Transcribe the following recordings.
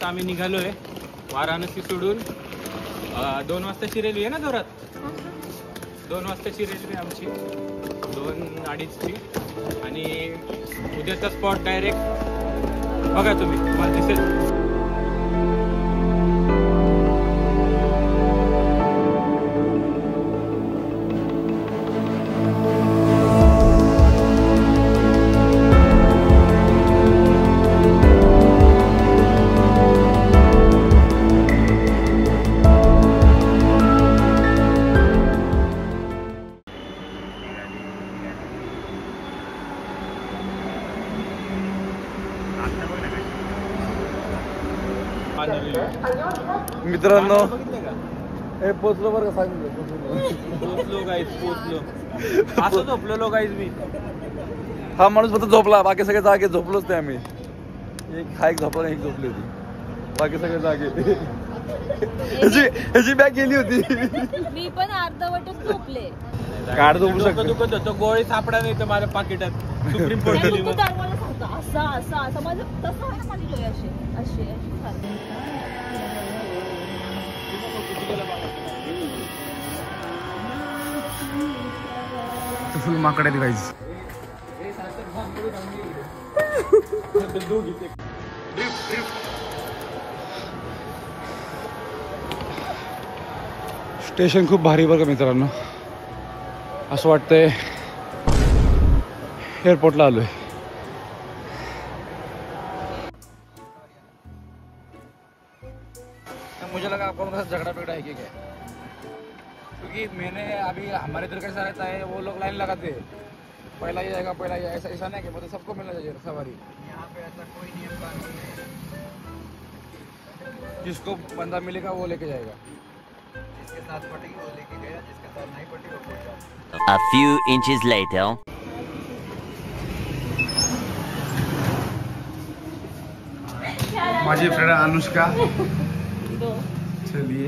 आता आम्ही निघालोय वाराणसी सोडून. 2 वाजताची रेल्वे आहे ना जोरात. 2 वाजताची रेल्वे आमची 2:30ची. आणि उद्याचा स्पॉट डायरेक्ट बघा तुम्ही, तुम्हाला दिसेल. मित्रांनो हे पोचलो बरं का, सांगितलं पोचलो गाईज, पोचलो. असं झोपलेलो गाईज मी. हा माणूस फक्त झोपला, बाकी सगळे जागे. झोपलोच नाही आम्ही. एक झोपला, एक झोपली होती, बाकी सगळे जागे. ह्याची बॅग गेली होती. मी पण अर्धवटच झोपले. काढ झोपू शकतो. दुखत होतं, गोळी सापडा नाही तर माझ्या पाकिटात. सुप्रीम कोर्ट दिली मग. असं असं असं माझं तसं आहे ना, माझी डोळे असे असे फुल माकडे दिवायची. स्टेशन खूप भारी बरं का मित्रांनो. असं वाटतंय एअरपोर्टला आलोय. मुझे लगा आपको झगड़ा पेगड़ा है क्या, क्योंकि मैंने अभी हमारे इधर कैसा रहता है, वो लोग लाइन लगाते हैं, पहला ये जाएगा पहला ये, ऐसा ऐसा नहीं कि मतलब सबको मिलना चाहिए सवारी. यहाँ पे ऐसा कोई नियम कानून नहीं है. जिसको बंदा मिलेगा वो लेके जाएगा. जिसके साथ पटेगी वो लेके गया, जिसके साथ नहीं पटी वो पहुंचा. A few inches later. माझी फ्रेंड अनुष्का. चलिए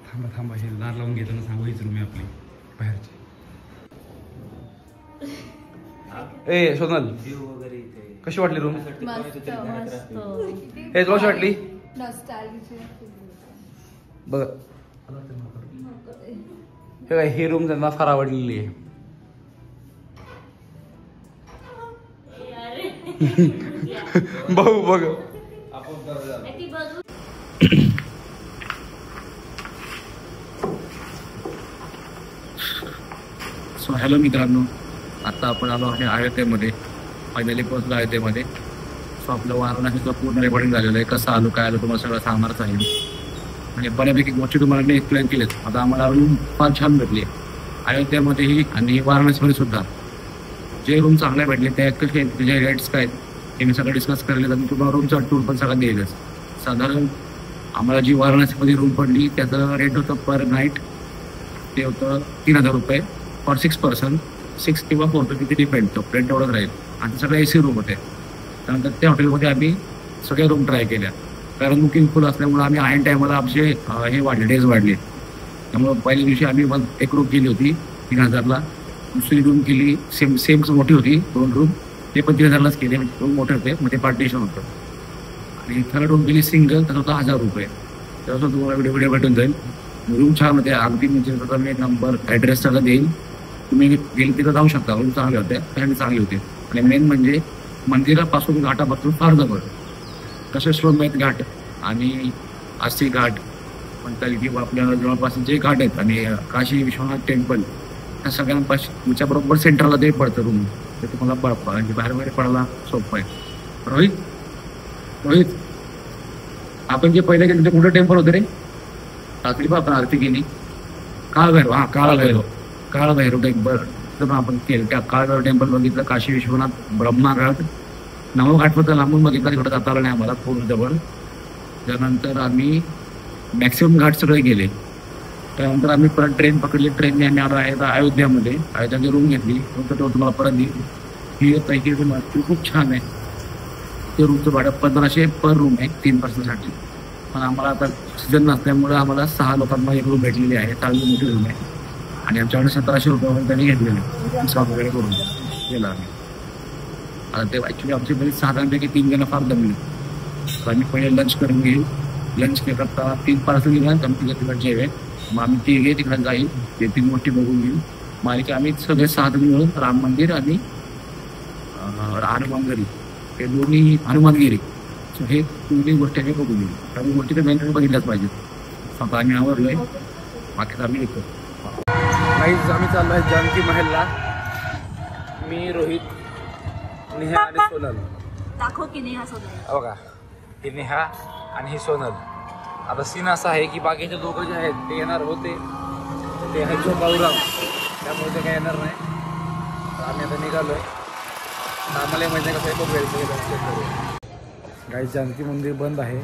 थांबा थांबा, हे दार लावून घेताना सांगायचं रूम आहे आपली बाहेरची. ए सोनल, कशी वाटली रूम? हे तुला कशी वाटली बघ. हे काय, ही रूम त्यांना फार आवडलेली आहे. भाऊ बघ. सो हॅलो मित्रांनो, आता आपण आलो आहे अयोध्येमध्ये. फायनली पोहोचलो अयोध्येमध्ये. सो आपलं वाराणसीचं पूर्ण रेकॉर्डिंग झालेलं आहे. कसं आलो काय आलो तुम्हाला सगळं सांगणारच आहे. म्हणजे बऱ्यापैकी गोष्टी तुम्हाला मी एक्सप्लेन केलेत. आता आम्हाला रूम फार छान भेटली अयोध्येमध्येही आणि वाराणसीमध्ये सुद्धा. जे रूम चांगले भेटले त्या त्याचे रेट्स काय हे मी सगळं डिस्कस करेल. आणि तुम्हाला रूमचा टूर पण सगळं देईलच. साधारण आम्हाला जी वाराणसीमध्ये रूम पडली त्याचं रेट होतं पर नाईट, ते होतं 3000 रुपये फॉर 6 पर्सन. 6 किंवा 4 किती डिपेंड, तो रेंट एवढंच राहील. आणि सगळे AC रूम होते. त्यानंतर त्या हॉटेलमध्ये आम्ही सगळ्या रूम ट्राय केल्या. कारण बुकिंग फुल असल्यामुळे आम्ही ऐन टायमाला आमचे हे वाढले, डेज वाढले. त्यामुळं पहिल्या दिवशी आम्ही मग एक रूम केली होती 3000ला. दुसरी रूम केली सेम मोठी होती 2 रूम, ते पण 3000लाच केले. रूम मोठे होते, म्हणजे पार्टिशन होतं. आणि थर्ड रूम केली सिंगल, त्याचा होता 1000 रुपये. त्यापासून तुम्हाला व्हिडिओ भेटून जाईल. रूम छान होते अगदी. म्हणजे त्याचा मी नंबर ॲड्रेस सगळं देईल, तुम्ही गेली तिथं जाऊ शकता. रूम चांगले होते, फॅमिली चांगली होती. आणि मेन म्हणजे मंदिरापासून घाटापासून फार जवळ कशेश्वरमेध घाट आणि आस्ती घाट म्हणता येईल किंवा आपल्याला जवळपास जे घाट आहेत आणि काशी विश्वनाथ टेम्पल त्या सगळ्यांपासून बरोबर सेंटरला ते पडतं रूम. ते तुम्हाला म्हणजे बाहेर पडायला सोपं आहे. रोहित आपण जे पहिले गेले ते कुठं टेम्पल होतं रे? रात्री पण आपण आरती केली. काळभैरव, हा काळभैरव टेम्पल आपण केलं. त्या काळभैरव टेम्पल बघितलं. काशी विश्वनाथ, ब्रह्माघाट, नवघाटपर्यंत लांबून बघितलं. तिकडं जाता आलं नाही आम्हाला, पूर्ण जवळ. त्यानंतर आम्ही मॅक्सिमम घाट सगळे गेले. त्यानंतर आम्ही परत ट्रेन पकडली. ट्रेनने आम्ही आलो आहे अयोध्यामध्ये. अयोध्याची रूम घेतली. तो तुम्हाला परत देईल. ही पैकी रूम खूप छान आहे. ते रूमचं भाडं 1500 पर रूम आहे 3 पर्सनसाठी. पण आम्हाला आता सीझन नसल्यामुळे आम्हाला 6 लोकांना एक रूम भेटलेली आहे. चांगली मोठी रूम आहे आणि आमच्याकडे 1700 रुपयापर्यंत त्यांनी घेतलेले स्वयंपाक वगैरे करून गेला आम्ही. आता ते ॲक्च्युली आमची बरीच 6 जणांपैकी 3 जण फार दमले. तर आम्ही पहिले लंच करून घेऊ. लंच करता 3 पार्सल घेऊन आमची तिकडचे आहे. मग आम्ही तिघे तिकडे जाईल ते 3 मोठी बघून घेऊ. मालिक आम्ही सगळे 6 जण मिळून राम मंदिर आणि हनुमानगरी हे दोन्ही हनुमानगिरी सो हे दोन्ही गोष्टी आम्ही बघून घेऊ. कारण गोष्टी तर मेन बघितल्याच पाहिजेत. स्वतः आम्ही आवडलोय बाकी आम्ही येतो. काहीच आम्ही चाललो आहे जानकी महलला. मी रोहित, नेहा आणि सोनल. दाखव की नेहा सोनल. बघा ही नेहा आणि ही सोनल. आता सीन असा आहे की बाकीचे दोघं जे आहेत ते येणार होते, ते आहेत झोपाळूराव, त्यामुळे ते काय येणार नाही. तर आम्ही आता निघालोय. आम्हाला माहिती आहे कसं बघायचं. गाईस जानकी मंदिर बंद आहे.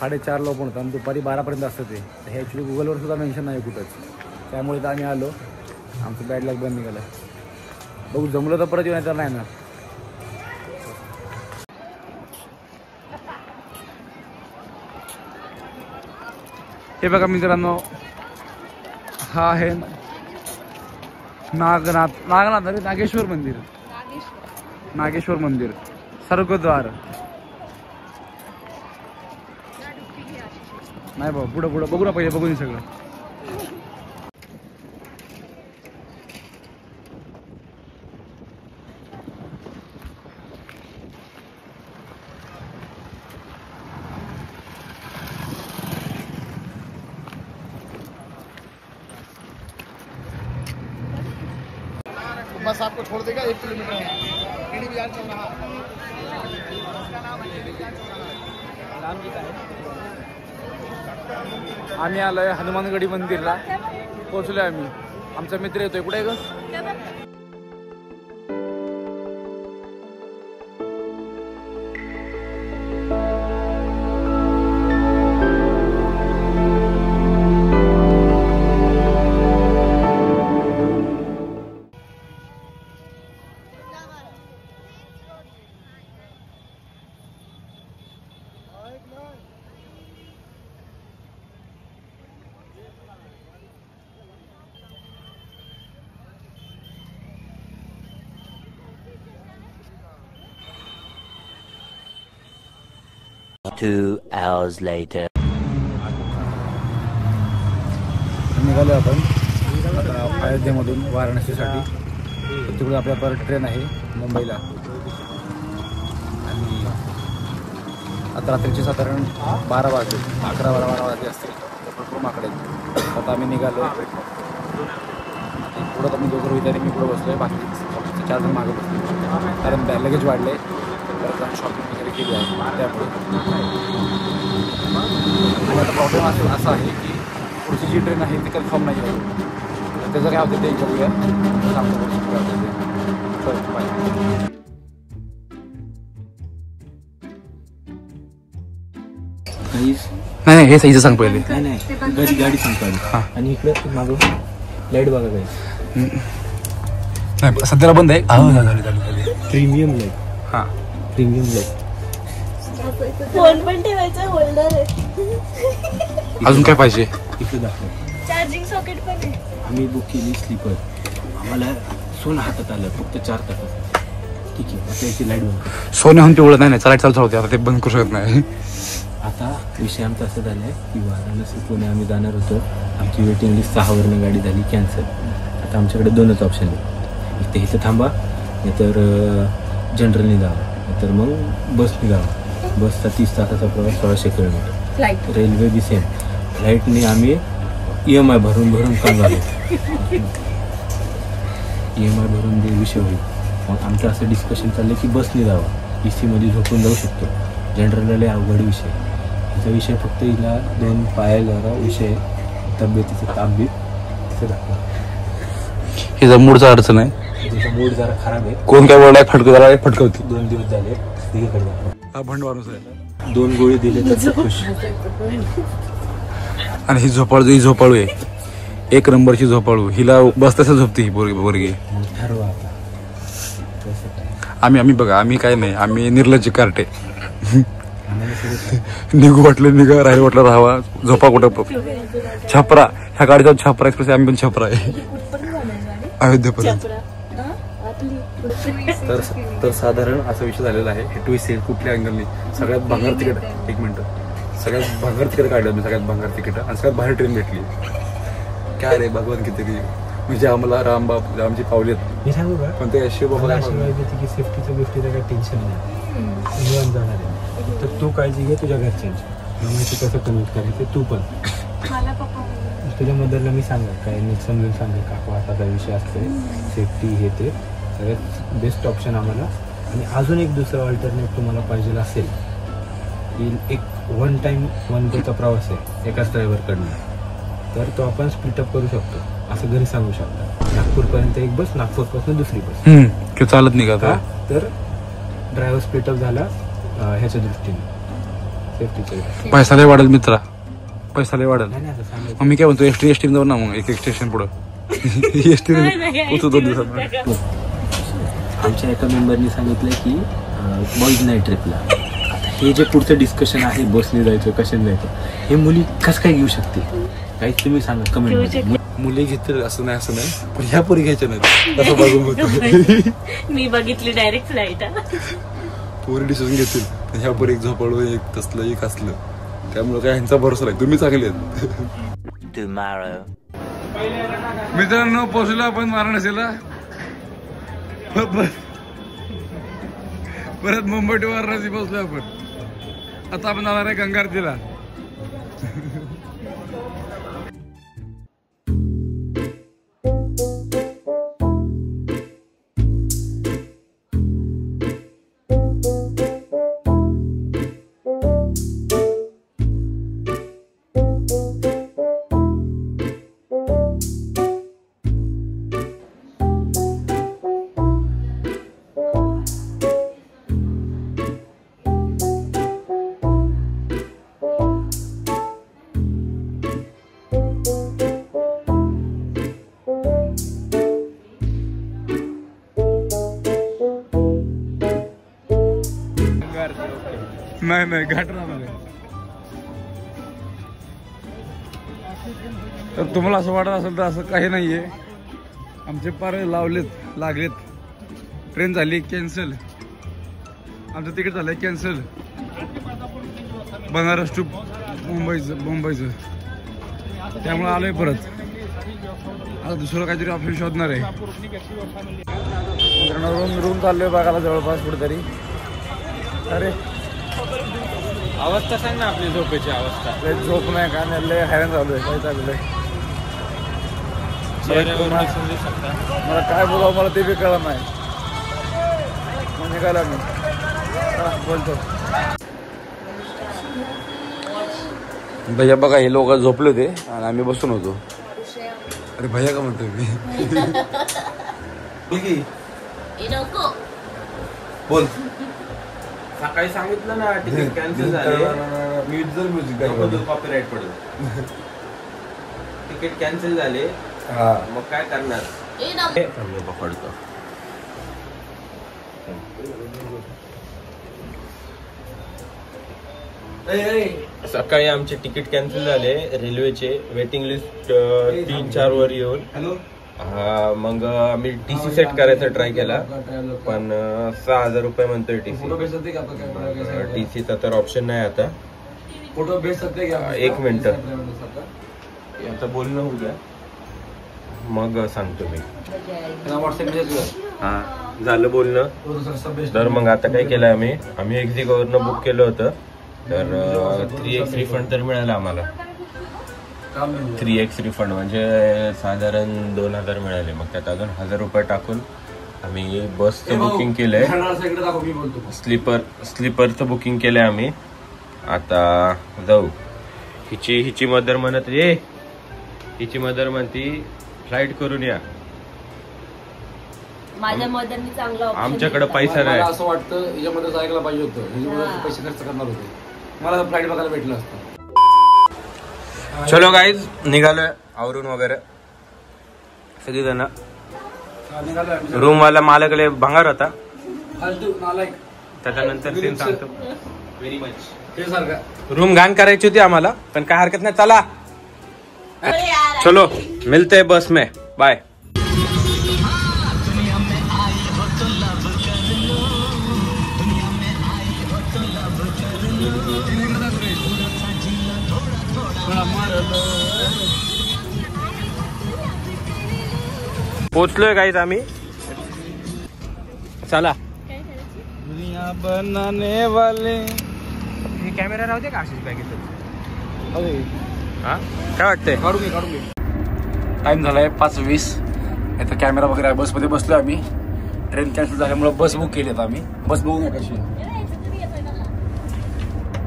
4:30ला ओपन होतं आणि दुपारी 12पर्यंत असतं ते. हे ॲक्च्युली गुगलवर सुद्धा मेन्शन नाही कुठंच. त्यामुळे तर आम्ही आलो. आमचं बॅड लक बंद निघालं. बघू जमलं तर परत येऊन तर नाही ना. हे बघा मित्रांनो, हा आहे नागेश्वर मंदिर. नागेश्वर मंदिर स्वर्गद्वार. नाही बाबा पुढं पुढं बघू ना, पहिले बघून सगळं. बस आपको छोड़ देगा 1 किलोमीटर है. चल रहा आम्ही आलोय हनुमानगडी मंदिरला. पोहोचलोय आम्ही. आमचा मित्र येतोय. कुठे आहे ग? Two hours later. निघालो आपण आता अयोध्येमधून वाराणसीसाठी. तिकडून आपल्या परत ट्रेन आहे मुंबईला. आणि आता रात्रीचे साधारण 12 वाजले, 11-12 वाजले असतील. भरपूर माकडे. आता आम्ही निघालो. पुढं आम्ही दोघं रोहित आणि मी पुढं बसलो आहे. बाकी 4 जण मागं बसले कारण लगेच वाढले. परत आम्ही शॉपिंग वगैरे केली आहे त्यामुळे. आणि आता प्रॉब्लेम असा आहे की पुढची जी ट्रेन आहे ती कन्फर्म नाही आहे. त्याचं काय होतं ते बघूया. सांगतो नाही हे सहीचं सांग पहिले. नाही गाडी सांगतो. आणि इकडे मागं लाईट बघा काही नाही सध्याला बंद आहे. Premium light. हां प्रीमियम लाईट. फोन पण ठेवायचा होल्डर आहे. अजून काय पाहिजे? इकडे दाखव. चार्जिंग सॉकेट पण आहे. आम्ही बुक केली स्लीपर. आम्हाला सोनं हातात आलं फक्त 4 तासात. ठीक आहे. आता याची लाईट बंद. सोन्याहून पिवळत नाही. लाईट चालू होते. आता ते बंद करू शकत नाही. आता विषय आमचा असं झाला आहे की वाराणसी पुणे आम्ही जाणार होतो. आमची वेटिंग लिस्ट 6वरनं गाडी झाली कॅन्सल. आता आमच्याकडे 2च ऑप्शन आहे. एक तर इथं थांबा, नाहीतर जनरलने जावं, नाहीतर मग बसने जावं. बसचा 30 तासाचा प्रवास 1600 kilometre. Flight railway be same. फ्लाईटने आम्ही EMI भरून काम झालो. EMI भरून जे विषय होईल. मग आमचं असं डिस्कशन चाललं की बसने जावं. AC मध्ये झोपून जाऊ शकतो. जनरलला अवघड विषय. याचा विषय फक्त हिला 2 पायाला विषय, तब्येतीचं ताप बीत असं दाखवा. हिचा मूडचा अडचण आहे. तिचा मूड जरा खराब आहे. कोण काय बोललाय जरा फटकवती. 2 दिवस झाले. तिकडे दाखवा. हा भंड माणूस आहे. 2 गोळी दिले तर खुश. आणि ही झोपाळू आहे. 1 नंबरची झोपाळू. हिला बस तसं झोपते ही पोरगी. ठरवा आता. आम्ही बघा आम्ही काय नाही. आम्ही निर्लज्ज कार्टे. आम्हाला निघू वाटलं निघा, राहील वाटलं राहावा, झोपा कुठं. छपरा, ह्या गाडीचा छपरा एक्सप्रेस आहे, आम्ही पण छपरा आहे अयोध्येपर्यंत. तर साधारण असा विषय झालेला आहे. ट्विस्ट येईल कुठल्या अँगलनी. सगळ्यात भांगार तिकीट, एक मिनिट, सगळ्यात भांगार तिकीट काढलं मी, सगळ्यात भांगार तिकीट, आणि सगळ्यात बाहेर ट्रेन भेटली. काय रे भगवान किती म्हणजे आम्हाला रामबाप आमची पावली आहेत. मी सांगू का, पण ते शिवबाबा अशी माहिती होती की सेफ्टीच्या गोष्टीचं काही टेन्शन नाही, निवांत जाणार आहे. तर तू काळजी घे तुझ्या घरच्यांची, माहिती कसं कन्व्हिन्स करायचं तू पण. तुझ्या मदरला मी सांगा काय नीट समजून सांगेल काकू असा विषय असते, सेफ्टी हे ते सगळ्यात बेस्ट ऑप्शन आम्हाला. आणि अजून एक दुसरं अल्टरनेट तुम्हाला पाहिजे असेल की एक वन टाईम वन डेचा प्रवास आहे एकाच ड्रायव्हरकडनं, तर तो आपण स्प्लिटअप करू शकतो असं घरी सांगू शकता. नागपूरपर्यंत एक बस, नागपूरपासून दुसरी बस, किंवा चालत नाही का तर ड्रायव्हर स्प्लिटअप झाला ह्याच्या दृष्टीने सेफ्टीच्या. पैसा लय वाढेल मित्रा, पैसा लय वाढेल. नाही असं सांगायचं. मग मी काय म्हणतो एसटी जाऊ ना मग, एक स्टेशन पुढं एसटी उतरू 2 दिवसात. आमच्या एका मेंबरनी सांगितलं की बॉईज नाही ट्रिपला. आता हे जे पुढचं डिस्कशन आहे बसने जायचं कशाने जायचं हे मुली कसं काय घेऊ शकते काहीच तुम्ही सांगा कमेंट. मुली घेतील असं नाही, पण ह्या पोरी घ्यायच्या नाही असं बघून मी बघितली डायरेक्ट फ्लाईट. पोरी डिसिजन घेतील, ह्या पोरी एक झोपडलं, एक तसलं एक असलं, त्यामुळे काय ह्यांचा भरोसा नाही. तुम्ही चांगले आहेत. Tomorrow. मित्रांनो पोहोचलो आपण वाराणसीला. परत मुंबई टू वाराणसी पोहोचलो आपण. आता आपण जाणार आहे गंगा आरतीला. नाही घाट राहणार आहे. तर तुम्हाला असं वाटत असेल तर असं काही नाहीये. आमचे पार लागलेत. ट्रेन झाली कॅन्सल, आमचं तिकीट झालंय कॅन्सल बनारस टू मुंबईचं. त्यामुळे आलोय परत. आता दुसरं काहीतरी ऑप्शन शोधणार आहे. रूम चाललोय बघायला जवळपास कुठेतरी. अरे अवस्था सांग ना आपली झोपेची अवस्था. झोप नाही का लय हैराण झालोय. काय चाललंय समजू शकता. मला काय बोलावं मला ते बी कळलं नाही. मग निघाला मी बोलतो. भैया बघा हे लोक झोपले होते आणि आम्ही बसून होतो. अरे भैया का म्हणतोय मी. बोल. सकाळी सांगितलं ना तिकीट कॅन्सल झाले. मी जर म्युझिक कॉपीराईट पडेल. तिकीट कॅन्सल झाले मग काय करणार पकडतो. सकाळी आमचे तिकीट कॅन्सल झाले रेल्वेचे. वेटिंग लिस्ट 3-4 वर येऊन. मग आम्ही TC सेट करायचा ट्राय केला पण 6,000 रुपये म्हणतोय TC चा तर ऑप्शन नाही आता. एक मिनिट याचं बोलणं होऊ द्या मग सांगतो मी. हा झालं बोलणं. तर मग आता काय केलं आम्ही एक्झिकवरनं बुक केलं होतं. तर 3x रिफंड तर मिळालं आम्हाला. 3x रिफंड म्हणजे साधारण 2,000 मिळाले. मग त्यात अजून 1,000 रुपये टाकून आम्ही बसचं बुकिंग केलंय. स्लीपरचं बुकिंग केलंय आम्ही. आता जाऊ. हिची मदर म्हणत हिची मदर म्हणती फ्लाईट करून या. माझ्या मदरनी चांगला ऑप्शन आमच्याकडे पैसा नाही. असं वाटतं हिच्यामध्ये ऐकलं पाहिजे होतं. हिच्यामध्ये पैसे खर्च करणार होते. मला फ्लाईट बघायला भेटलं असतं. चलो गाईज निघालोय आवरून वगैरे सगळी जण. रूम वाला मालकले भंगार होता. त्याच्यानंतर ते सांगतो व्हेरी मच. रूम घाण करायची होती आम्हाला, पण काय हरकत नाही, चला चलो मिलते हैं बस में, बाय. पोचलोय गाईज आम्ही, चला. दुनिया बनाने वाले. हे कॅमेरा राहू दे का आशिष बॅगेत? हा काय वाटतंय? काढून घे. टाइम झालाय 5:20. आता कॅमेरा वगैरे आहे. बसमध्ये बसलो आम्ही. ट्रेन कॅन्सल झाल्यामुळे बस बुक केली आता आम्ही. बस बघूया कशी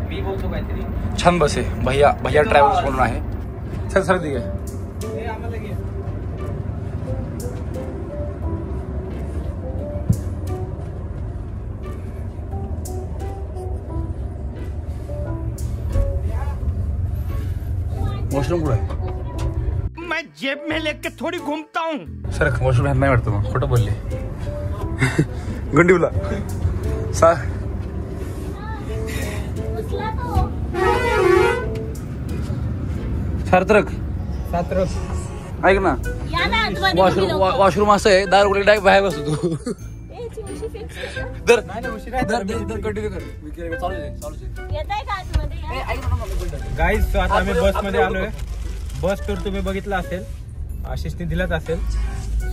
मी बोलतो काहीतरी. छान बस आहे. भैया ट्रॅव्हल्स म्हणून आहे. चल सर ठीक आहे. वॉशरूम कुठं आहे? मैं जेब में लेके थोड़ी घूमता हूँ. सर वॉशरूम ह्यात नाही वाटतं. मग खोटं बोलले. गंडीवला सार्थक ऐक ना, वॉशरूम असं आहे, दार उघडे डायरेक्ट बाहेर बसतो तू. गाईज सो आता आम्ही बस मध्ये आलोय. बस टूर तुम्ही बघितला असेल, आशिषने दिलाच असेल.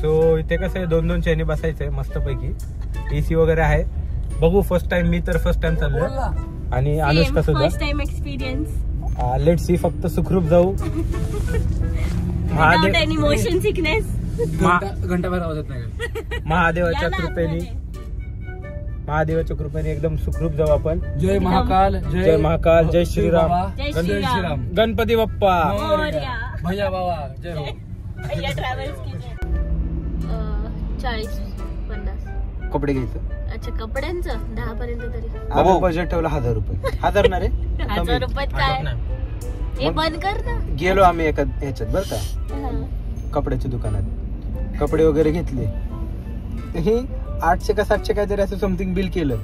सो इथे कसं आहे, 2-2 चैनी बसायचंय मस्त पैकी. AC वगैरे आहे. बघू, फर्स्ट टाइम, मी तर फर्स्ट टाइम चाललोय आणि अनुष्का सुद्धा first time experience. Let see, फक्त सुखरूप जाऊ. Without any motion sickness. घंटा बाहेर आवाज येत नाही. महादेवाच्या कृपेने एकदम सुखरूप जाऊ आपण. जय महाकाल, जय महाकाल, जय श्रीराम, जय श्रीराम. गणपती बाप्पा. भैया बाबा जय हो. भैया ट्रॅव्हल्स की जय. 40-50 कपडे घ्यायचं. अच्छा, कपड्यांचं 10 पर्यंत तरी. आपण बजेट ठेवलं 1000 रुपये. 1000 ना रे? 1000 रुपयात काय? हे बंद कर ना. गेलो आम्ही एका ह्याच्यात बरं का, कपड्याच्या दुकानात कपडे वगैरे घेतले. हे 800 का 700 काहीतरी असं समथिंग बिल केलं.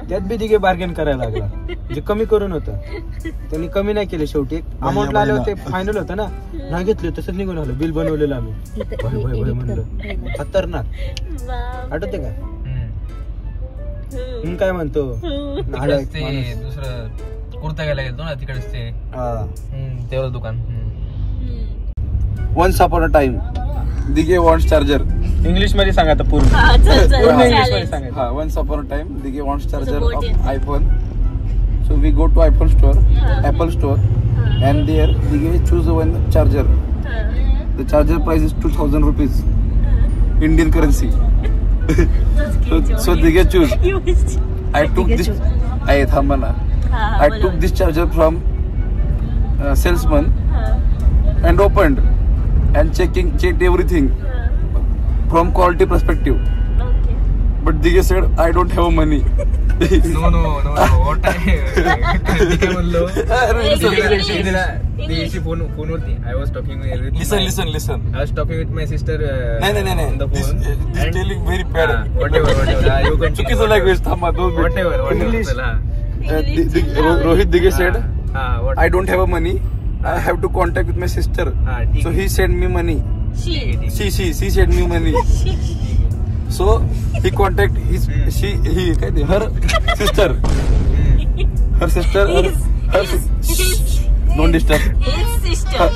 त्यात बी तिघे बार्गेन करायला लागला. जे कमी करून होतं त्यांनी कमी नाही केलं. शेवटी अमाऊंट आले होते, फायनल होतं ना, नाही घेतले, तसंच निघून आलो. बिल बनवलेलं आम्ही. भय म्हणलं खतरनाक. आठवते का? काय म्हणतो, दुसरं कुर्ता घ्यायला गेलो ना तिकडेच ते तेवढं दुकान. Once upon a time, Dighe wants charger. English मध्ये सांगा आता पूर्ण. पूर्ण इंग्लिश मध्ये सांगा. Once upon a time, Dighe wants charger Support of it. iPhone. So we go to iPhone store, Apple store, and there Dighe choose one charger. The charger price is 2000 rupees, Indian currency. So Dighe choose. I took this. I थांबा ना. I took this charger from salesman and opened and checked everything from quality perspective. But Digge said, I don't have money. No. What I म्हणलो फोनवरती I was talking with Listen. I was talking with my sister No. on the phone. This telling very bad. Whatever. You can चुकीचं language थांबा 2 minutes. Whatever. Rohit Digge said, What? I don't have money. I have to contact with my sister. So he sent me money. She sent me money. So he contact her sister. Don't disturb.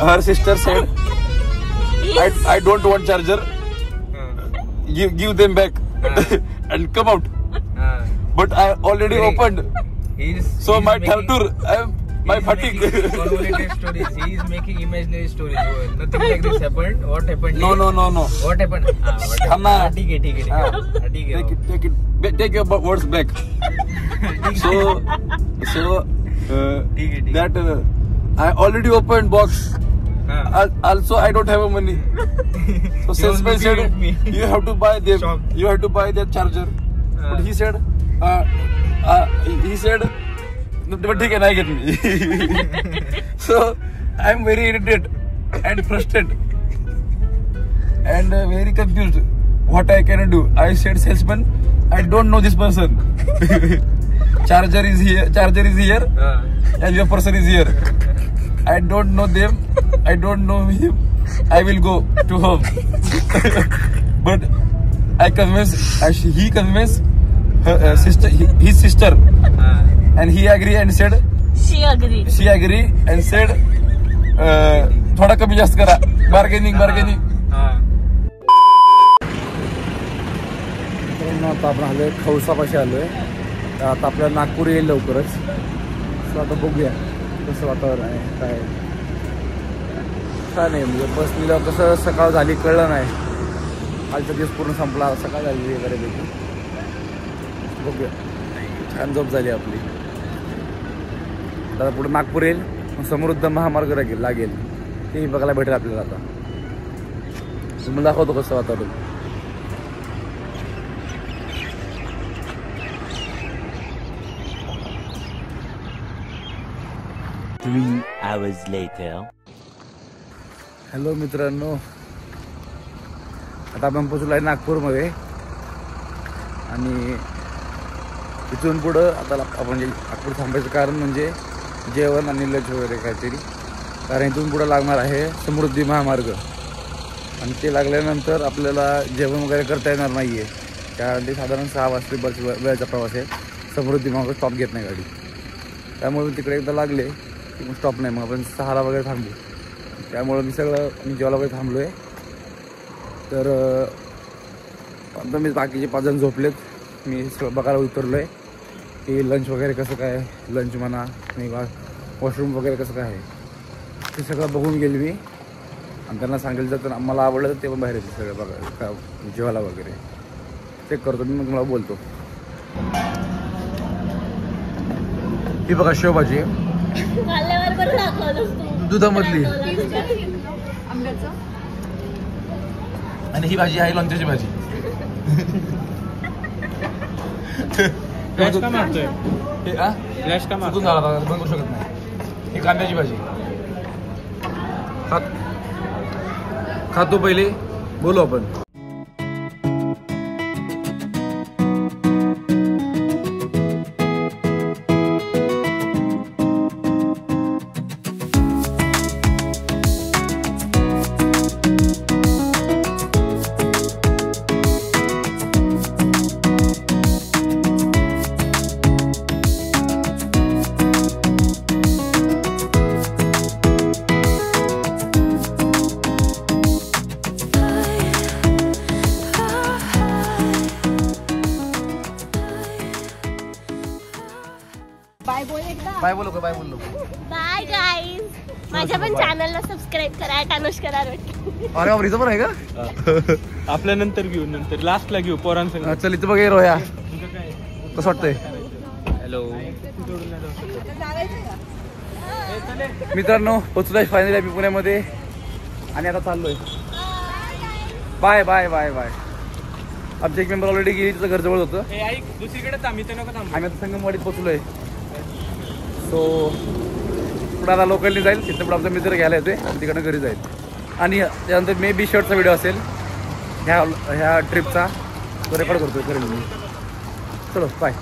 Her sister said, I don't want charger. Give them back and come out. But I already opened. So my torture, my fatigue. Stories. He is making imaginary stories. Nothing like this happened. What happened? No. What happened? Come on. ठीक है. Take your words back. So that I already opened box. Also, I don't have money. So salesman said, you have to buy them. You have to buy that charger. But he said, but he can I get me. So I'm very irritated and frustrated and very confused. What I can do? I said, salesman, I don't know this person. Charger is here. and your person is here. I don't know them. I don't know him. I will go to home. But he convinced her sister, his sister, and he agree and said. She agreed and said, थोडा कमी जास्त करा. Bargaining. आता आपण आलोय खौसापाशी आलोय. आता आपल्याला नागपूर येईल लवकरच. आता बघूया कसं वातावरण आहे काय नाही. म्हणजे बस निघाल्यावर कसं सकाळ झाली कळलं नाही. कालचा दिवस पूर्ण संपला, सकाळ झाली बऱ्यापैकी. बघूया, छान झोप झाली आपली. आता पुढे नागपूर येईल, समृद्ध महामार्ग लागेल तेही बघायला भेटेल आपल्याला. आता तुम्हाला दाखवतो कसं वातावरण. 3 hours later. हॅलो मित्रांनो, आता आपण पोचलो आहे नागपूरमध्ये. आणि इथून पुढं आता आपण नागपूर थांबायचं कारण म्हणजे जेवण आणि लंच वगैरे काहीतरी. कारण इथून पुढं लागणार आहे समृद्धी महामार्ग. आणि ते लागल्यानंतर आपल्याला जेवण वगैरे करता येणार नाही आहे. कारण ते साधारण 6 वाजता बस वेळेचा प्रवास आहे. समृद्धी महामार्ग स्टॉप घेत नाही गाडी. त्यामुळे तिकडे एकदा लागले की मग स्टॉप नाही, मग आपण 6ला वगैरे थांबू. त्यामुळं मी जेवायला वगैरे थांबलो आहे. तर आता मी बाकीचे 5 जण झोपलेत. मी सगळं बघायला उतरलो आहे की लंच वगैरे कसं काय, लंच म्हणा आणि वॉशरूम वगैरे कसं काय आहे ते सगळं बघून गेले मी. आणि त्यांना सांगितलं तर मला आवडलं तर ते पण बाहेर येते सगळं बघा जेवायला वगैरे चेक करतो मी. मग मला बोलतो. ही बघा शेवभाजी दुधामधली. आणि ही भाजी आहे लोणच्याची भाजी. फ्लॅश का मारतोय? फ्लॅश का मारतून झाला बंद करू शकत नाही. ही कांद्याची भाजी खातो पहिले बोलू आपण. बाय बोलू. Bye guys. माझ्या पण चॅनलला सबस्क्राईब करा अनुष्का नारोटके. अरे बाबा इथं पण आहे का? आपल्या नंतर घेऊ, नंतर लास्टला घेऊ पोरांसंग. चल इथं बघ रोया कसं वाटतंय. हॅलो मित्रांनो, पोचलोय फायनली आम्ही पुण्यामध्ये. आणि आता चाललोय. बाय. आमचे एक मेंबर ऑलरेडी गेली, तिचं घर जवळ होतं. दुसरीकडे आम्ही आता संगमवाडीत पोचलोय. सो पुढे आता लोकलनी जाईल. तिथं पुढे आमचा मित्र घ्यायला येते आणि तिकडनं घरी जाईल. आणि त्यानंतर मे बी शर्टचा व्हिडिओ असेल ह्या ट्रिपचा, तो रेकॉर्ड करतोय करेल मी. चलो बाय.